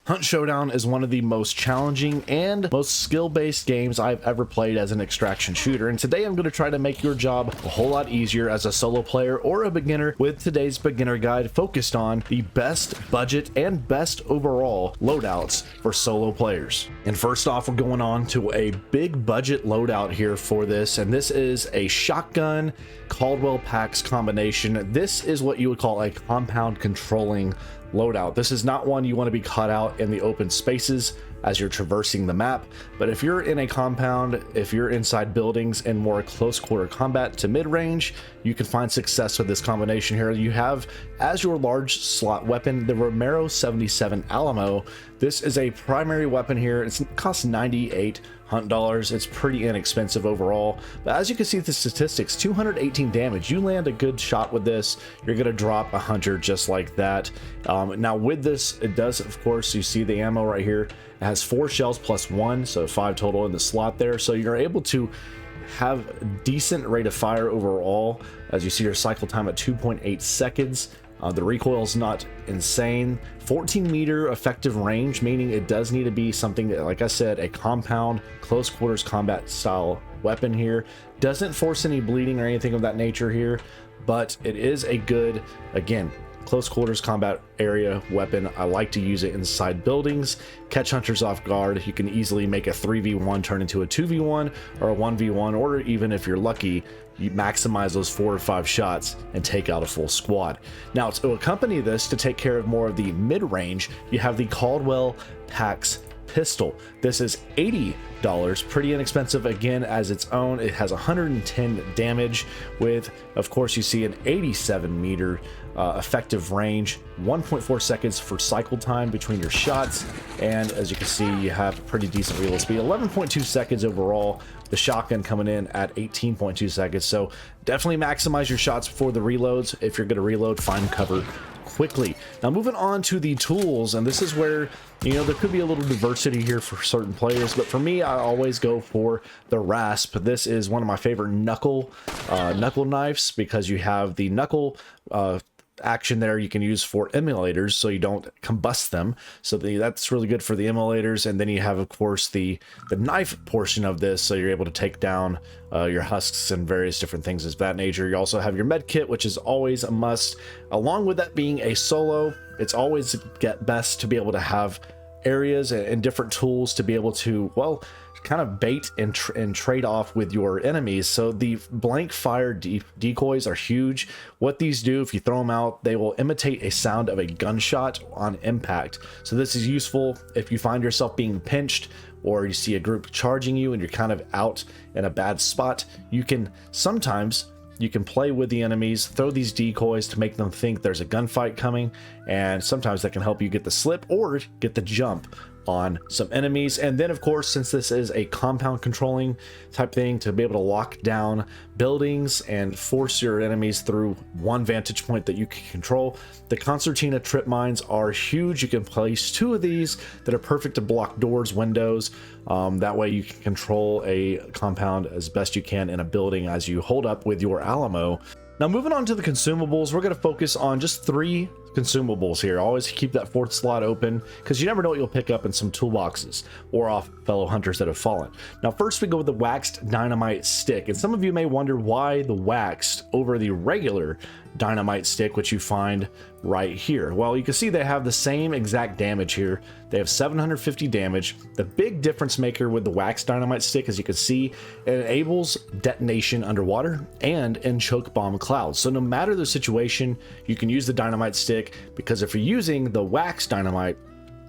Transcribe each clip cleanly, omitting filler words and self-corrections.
Hunt Showdown is one of the most challenging and most skill-based games I've ever played as an extraction shooter, and today I'm going to try to make your job a whole lot easier as a solo player or a beginner with today's beginner guide focused on the best budget and best overall loadouts for solo players. And first off, we're going on to a big budget loadout here for this, and this is a shotgun Caldwell packs combination. This is what you would call a compound controlling loadout. This is not one you want to be caught out in the open spaces as you're traversing the map, but if you're in a compound, if you're inside buildings in more close quarter combat to mid-range, you can find success with this combination here. You have as your large slot weapon the Romero 77 Alamo. This is a primary weapon here. It costs 98 Hunt dollars. It's pretty inexpensive overall, but as you can see the statistics, 218 damage. You land a good shot with this, you're gonna drop a hunter just like that. Now with this, it does, of course, you see the ammo right here. It has 4 shells plus 1, so 5 total in the slot there, so you're able to have a decent rate of fire overall. As you see, your cycle time at 2.8 seconds. The recoil is not insane. 14-meter effective range, meaning it does need to be something that, like I said, a compound close quarters combat style weapon here. Doesn't force any bleeding or anything of that nature here, but it is a good, again, close quarters combat area weapon. I like to use it inside buildings, catch hunters off guard. You can easily make a 3v1 turn into a 2v1 or a 1v1, or even if you're lucky, you maximize those 4 or 5 shots and take out a full squad. Now, to accompany this, to take care of more of the mid-range, you have the Caldwell Packs pistol. This is $80, pretty inexpensive again as its own. It has 110 damage with, of course, you see an 87-meter effective range, 1.4 seconds for cycle time between your shots, and as you can see, you have pretty decent reload speed, 11.2 seconds overall. The shotgun coming in at 18.2 seconds, so definitely maximize your shots before the reloads. If you're going to reload, find cover quickly. Now moving on to the tools, and this is where, you know, there could be a little diversity here for certain players, but for me, I always go for the rasp. This is one of my favorite knuckle knives, because you have the knuckle action there you can use for emulators so you don't combust them, so that's really good for the emulators. And then you have, of course, the knife portion of this, so you're able to take down your husks and various different things of that nature. You also have your med kit, which is always a must. Along with that being a solo, it's always best to be able to have areas and different tools to be able to, well, kind of bait and trade off with your enemies. So the blank fire decoys are huge. What these do, if you throw them out, they will imitate a sound of a gunshot on impact. So this is useful if you find yourself being pinched, or you see a group charging you and you're kind of out in a bad spot. You can play with the enemies, throw these decoys to make them think there's a gunfight coming, and sometimes that can help you get the slip or get the jump on some enemies. And then, of course, since this is a compound controlling type thing, to be able to lock down buildings and force your enemies through one vantage point that you can control, the concertina trip mines are huge. You can place 2 of these that are perfect to block doors, windows. That way you can control a compound as best you can in a building as you hold up with your Alamo. Now moving on to the consumables, we're going to focus on just 3 consumables here. Always keep that 4th slot open, because you never know what you'll pick up in some toolboxes or off fellow hunters that have fallen. Now first we go with the waxed dynamite stick, and some of you may wonder why the waxed over the regular dynamite stick, which you find right here. Well, you can see they have the same exact damage here. They have 750 damage. The big difference maker with the waxed dynamite stick, as you can see, it enables detonation underwater and in choke bomb clouds. So no matter the situation, you can use the dynamite stick, because if you're using the waxed dynamite,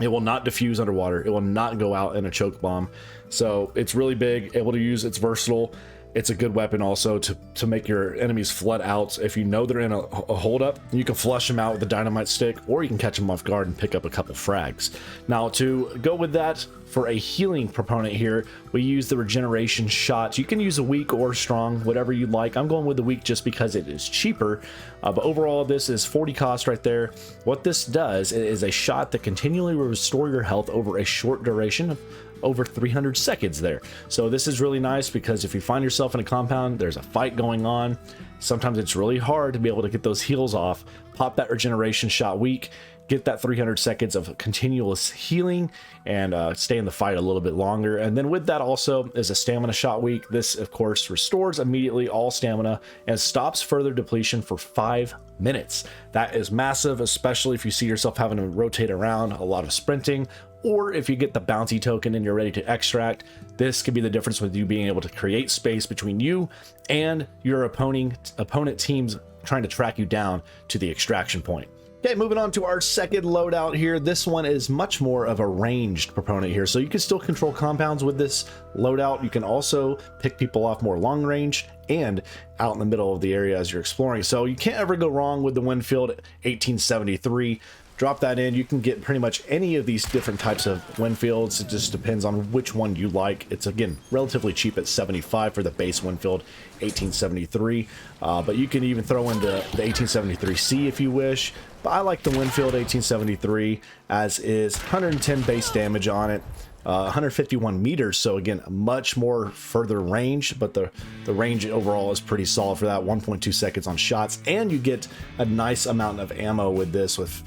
it will not diffuse underwater. It will not go out in a choke bomb. So it's really big, able to use, it's versatile. It's a good weapon also to make your enemies flood out. If you know they're in a holdup, you can flush them out with the dynamite stick, or you can catch them off guard and pick up a couple frags. Now to go with that, for a healing proponent here, we use the regeneration shot. You can use a weak or strong, whatever you'd like. I'm going with the weak just because it is cheaper, but overall this is 40 cost right there. What this does is a shot that continually will restore your health over a short duration of over 300 seconds there. So this is really nice, because if you find yourself in a compound, there's a fight going on, sometimes it's really hard to be able to get those heals off. Pop that regeneration shot weak, get that 300 seconds of continuous healing and stay in the fight a little bit longer. And then with that also is a stamina shot week. This of course restores immediately all stamina and stops further depletion for 5 minutes. That is massive, especially if you see yourself having to rotate around, a lot of sprinting, or if you get the bounty token and you're ready to extract. This could be the difference with you being able to create space between you and your opponent teams trying to track you down to the extraction point. Okay, moving on to our second loadout here. This one is much more of a ranged proponent here. So you can still control compounds with this loadout. You can also pick people off more long range and out in the middle of the area as you're exploring. So you can't ever go wrong with the Winfield 1873. Drop that in. You can get pretty much any of these different types of Winfields. It just depends on which one you like. It's again relatively cheap at 75 for the base Winfield 1873, but you can even throw in the 1873C if you wish. But I like the Winfield 1873 as is. 110 base damage on it, 151 meters, so again much more further range, but the range overall is pretty solid for that. 1.2 seconds on shots, and you get a nice amount of ammo with this, with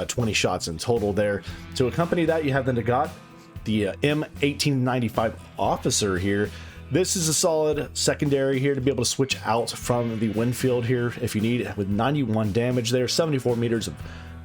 20 shots in total there. To accompany that, you have the Nagant, the M1895 officer here. This is a solid secondary here to be able to switch out from the Winfield here if you need, with 91 damage there, 74 meters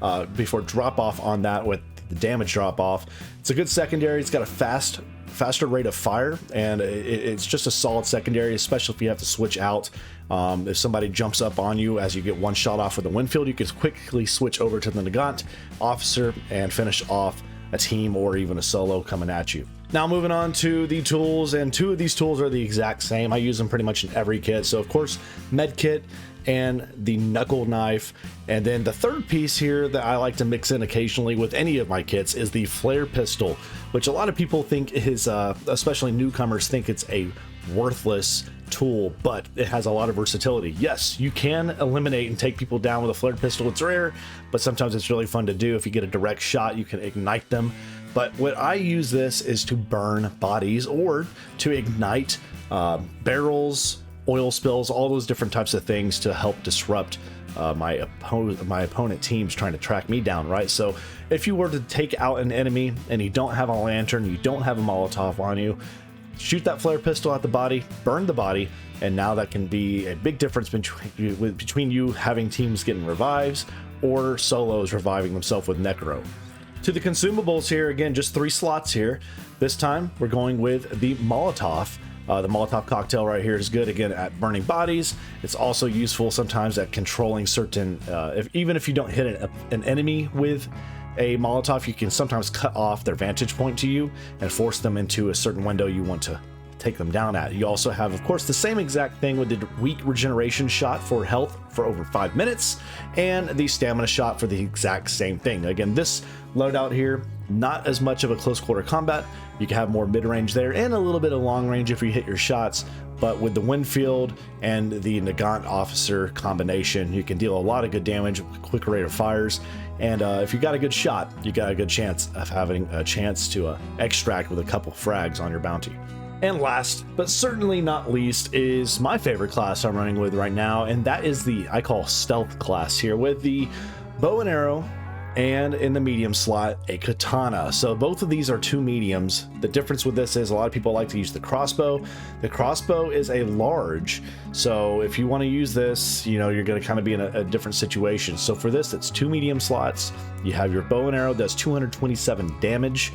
of before drop off on that with the damage drop off. It's a good secondary. It's got a faster rate of fire, and it's just a solid secondary, especially if you have to switch out. If somebody jumps up on you as you get one shot off with the Winfield, you can quickly switch over to the Nagant officer and finish off a team or even a solo coming at you. Now moving on to the tools, and two of these tools are the exact same. I use them pretty much in every kit. So of course, med kit and the knuckle knife. And then the third piece here that I like to mix in occasionally with any of my kits is the flare pistol, which a lot of people think is, especially newcomers, think it's a worthless tool, but it has a lot of versatility. Yes, you can eliminate and take people down with a flare pistol. It's rare, but sometimes it's really fun to do. If you get a direct shot, you can ignite them. But what I use this is to burn bodies or to ignite barrels, oil spills, all those different types of things to help disrupt my opponent teams trying to track me down, right? So if you were to take out an enemy and you don't have a lantern, you don't have a Molotov on you, shoot that flare pistol at the body, burn the body, and now that can be a big difference between you having teams getting revives or solos reviving themselves with Necro. To the consumables here, again, just 3 slots here. This time we're going with the Molotov. The Molotov cocktail right here is good, again, at burning bodies. It's also useful sometimes at controlling certain, even if you don't hit an enemy with a Molotov, you can sometimes cut off their vantage point to you and force them into a certain window you want to take them down at. You also have, of course, the same exact thing with the weak regeneration shot for health for over 5 minutes, and the stamina shot for the exact same thing. Again, this loadout here, not as much of a close quarter combat. You can have more mid-range there and a little bit of long range if you hit your shots, but with the Winfield and the Nagant officer combination, you can deal a lot of good damage with quick rate of fires. And if you got a good shot, you got a good chance of having a chance to extract with a couple frags on your bounty. And last, but certainly not least, is my favorite class I'm running with right now, and that is the, I call stealth class here, with the bow and arrow, and in the medium slot, a katana. So both of these are 2 mediums. The difference with this is a lot of people like to use the crossbow. The crossbow is a large, so if you want to use this, you know, you're going to kind of be in a different situation. So for this, it's 2 medium slots. You have your bow and arrow, does 227 damage.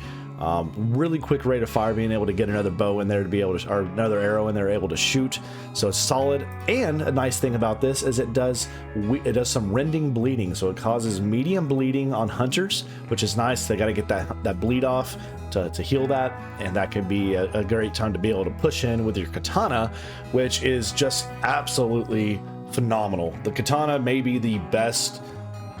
Really quick rate of fire, being able to get another bow in there to be able to, or another arrow in there able to shoot. So it's solid. And a nice thing about this is it does some rending bleeding, so it causes medium bleeding on hunters, which is nice. They got to get that bleed off to heal that, and that can be a great time to be able to push in with your katana, which is just absolutely phenomenal. The katana may be the best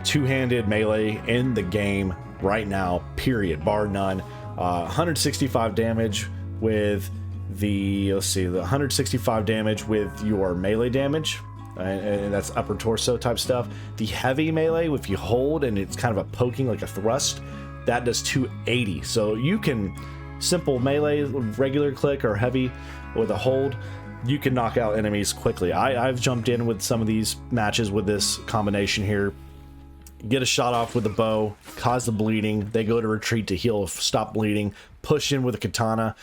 two-handed melee in the game right now, period, bar none. 165 damage with the, let's see, the 165 damage with your melee damage, and that's upper torso type stuff. The heavy melee, if you hold and it's kind of a poking, like a thrust, that does 280. So you can, simple melee, regular click, or heavy with a hold, you can knock out enemies quickly. I've jumped in with some of these matches with this combination here, get a shot off with a bow, cause the bleeding. They go to retreat to heal, stop bleeding, push in with a katana,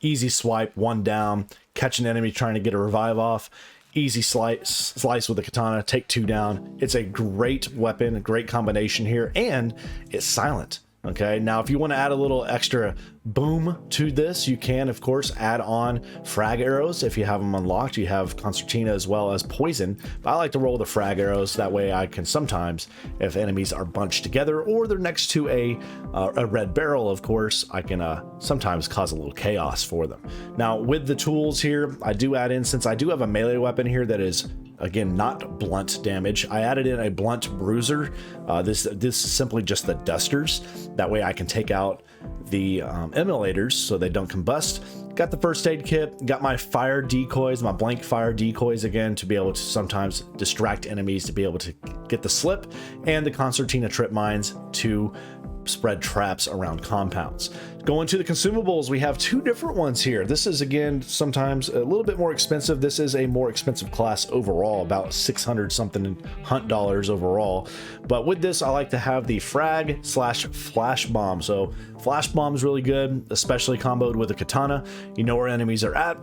easy swipe, one down, catch an enemy trying to get a revive off, easy slice with the katana, take two down. It's a great weapon, a great combination here, and it's silent. Okay, now if you want to add a little extra boom to this, you can of course add on frag arrows. If you have them unlocked, you have concertina as well as poison, but I like to roll the frag arrows. That way I can sometimes, if enemies are bunched together or they're next to a red barrel, of course, I can sometimes cause a little chaos for them. Now with the tools here, I do add in, since I do have a melee weapon here that is, again, not blunt damage, I added in a blunt bruiser. This is simply just the dusters. That way I can take out the immolators so they don't combust. Got the first aid kit, got my fire decoys, my blank fire decoys again, to be able to sometimes distract enemies, to be able to get the slip, and the concertina trip mines to spread traps around compounds. Going to the consumables, we have two different ones here. This is, again, sometimes a little bit more expensive. This is a more expensive class overall, about 600 something hunt dollars overall. But with this, I like to have the frag slash flash bomb. So flash bomb is really good, especially comboed with a katana. You know where enemies are at,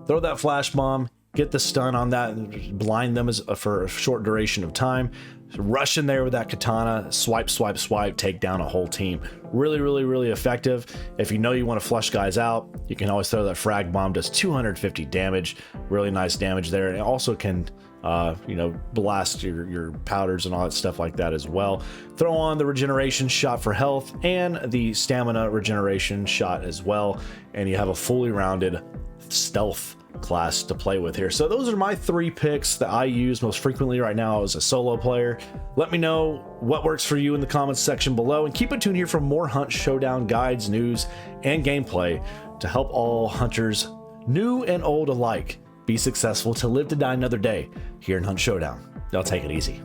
throw that flash bomb, get the stun on that and blind them for a short duration of time. Rush in there with that katana, swipe, swipe, swipe, take down a whole team. Really, really, really effective. If you know you want to flush guys out, you can always throw that frag bomb, does 250 damage. Really nice damage there. And it also can, you know, blast your powders and all that stuff like that as well. Throw on the regeneration shot for health and the stamina regeneration shot as well. And you have a fully rounded stealth class to play with here. So those are my three picks that I use most frequently right now as a solo player. Let me know what works for you in the comments section below, and keep it tuned here for more Hunt Showdown guides, news, and gameplay to help all hunters, new and old alike, be successful to live to die another day here in Hunt Showdown. Y'all take it easy.